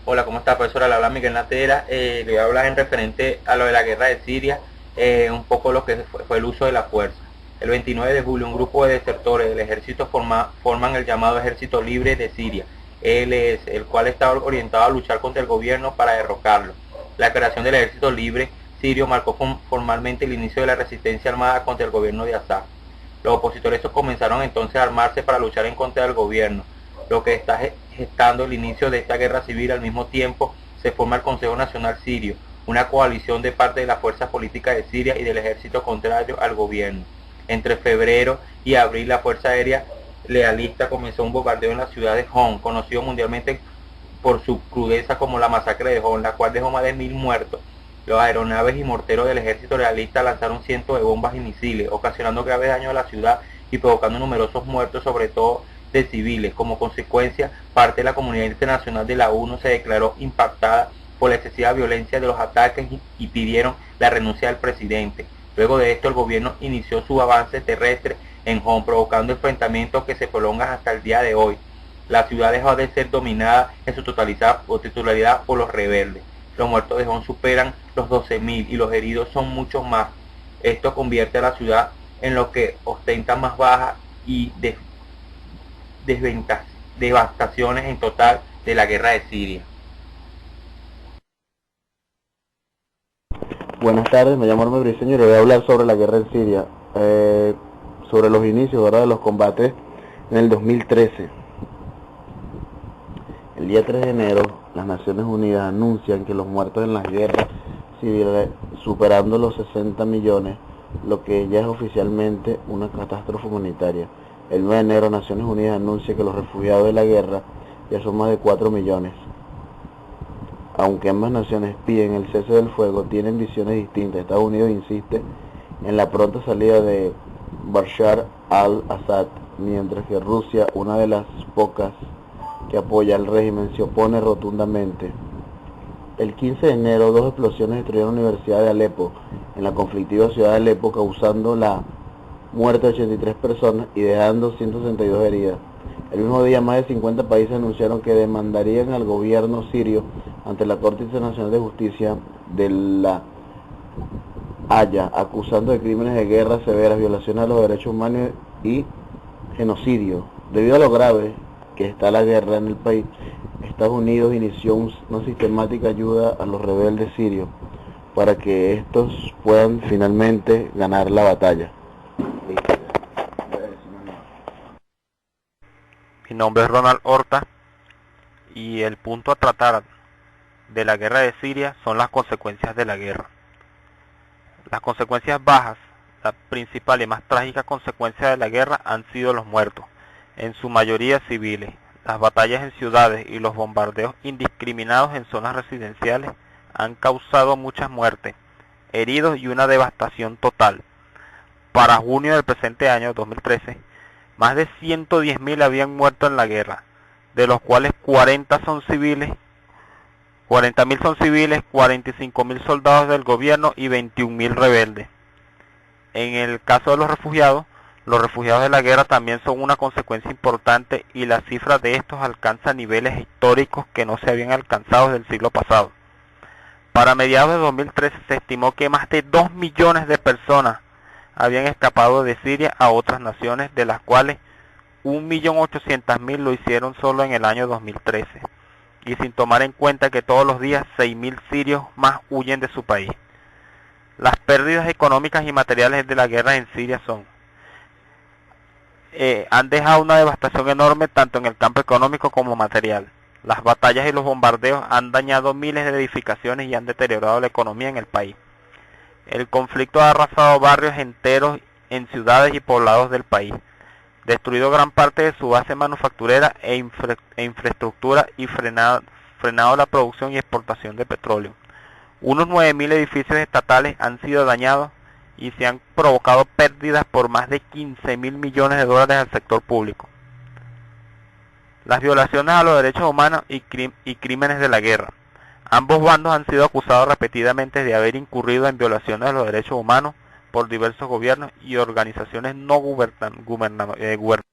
Hola, ¿cómo está, profesora? Le habla Miguel Natera. Le voy a hablar en referente a lo de la guerra de Siria, un poco lo que fue el uso de la fuerza. El 29 de julio, un grupo de desertores del ejército forman el llamado Ejército Libre de Siria, ELS, el cual está orientado a luchar contra el gobierno para derrocarlo. La creación del Ejército Libre Sirio marcó formalmente el inicio de la resistencia armada contra el gobierno de Assad. Los opositores comenzaron entonces a armarse para luchar en contra del gobierno, lo que está gestando el inicio de esta guerra civil. Al mismo tiempo se forma el Consejo Nacional Sirio, una coalición de parte de las fuerzas políticas de Siria y del ejército contrario al gobierno. Entre febrero y abril, la Fuerza Aérea Lealista comenzó un bombardeo en la ciudad de Homs, conocido mundialmente por su crudeza como la masacre de Homs, la cual dejó más de 1000 muertos. Los aeronaves y morteros del ejército realista lanzaron cientos de bombas y misiles, ocasionando graves daños a la ciudad y provocando numerosos muertos, sobre todo de civiles. Como consecuencia, parte de la comunidad internacional de la ONU se declaró impactada por la excesiva violencia de los ataques y pidieron la renuncia del presidente. Luego de esto, el gobierno inició su avance terrestre en Homs, provocando enfrentamientos que se prolongan hasta el día de hoy. La ciudad dejó de ser dominada en su titularidad por los rebeldes. Los muertos de Homs superan los 12.000 y los heridos son muchos más. Esto convierte a la ciudad en lo que ostenta más bajas y devastaciones en total de la guerra de Siria. Buenas tardes, me llamo Arme Briceño y le voy a hablar sobre la guerra en Siria, sobre los inicios, ¿verdad?, de los combates en el 2013. El día 3 de enero, las Naciones Unidas anuncian que los muertos en las guerras civiles superando los 60 millones, lo que ya es oficialmente una catástrofe humanitaria. El 9 de enero, Naciones Unidas anuncia que los refugiados de la guerra ya son más de 4 millones. Aunque ambas naciones piden el cese del fuego, tienen visiones distintas. Estados Unidos insiste en la pronta salida de Bashar al-Assad, mientras que Rusia, una de las pocas que apoya al régimen, se opone rotundamente. El 15 de enero, dos explosiones destruyeron la Universidad de Alepo, en la conflictiva ciudad de Alepo, causando la muerte de 83 personas y dejando 162 heridas. El mismo día, más de 50 países anunciaron que demandarían al gobierno sirio ante la Corte Internacional de Justicia de la Haya, acusando de crímenes de guerra severas, violaciones a los derechos humanos y genocidio. Debido a lo grave que está la guerra en el país, Estados Unidos inició una sistemática ayuda a los rebeldes sirios para que estos puedan finalmente ganar la batalla. Mi nombre es Ronald Horta y el punto a tratar de la guerra de Siria son las consecuencias de la guerra. Las consecuencias bajas, la principal y más trágica consecuencia de la guerra han sido los muertos, en su mayoría civiles. Las batallas en ciudades y los bombardeos indiscriminados en zonas residenciales han causado muchas muertes, heridos y una devastación total. Para junio del presente año, 2013, más de 110.000 habían muerto en la guerra, de los cuales 40.000 son civiles, 45.000 soldados del gobierno y 21.000 rebeldes. En el caso de los refugiados de la guerra también son una consecuencia importante y la cifra de estos alcanza niveles históricos que no se habían alcanzado desde el siglo pasado. Para mediados de 2013 se estimó que más de 2 millones de personas habían escapado de Siria a otras naciones, de las cuales 1.800.000 lo hicieron solo en el año 2013, y sin tomar en cuenta que todos los días 6.000 sirios más huyen de su país. Las pérdidas económicas y materiales de la guerra en Siria han dejado una devastación enorme tanto en el campo económico como material. Las batallas y los bombardeos han dañado miles de edificaciones y han deteriorado la economía en el país. El conflicto ha arrasado barrios enteros en ciudades y poblados del país, destruido gran parte de su base manufacturera e infraestructura y frenado la producción y exportación de petróleo. Unos 9.000 edificios estatales han sido dañados y se han provocado pérdidas por más de 15.000 millones de dólares al sector público. Las violaciones a los derechos humanos y crímenes de la guerra. Ambos bandos han sido acusados repetidamente de haber incurrido en violaciones de los derechos humanos por diversos gobiernos y organizaciones no gubernamentales.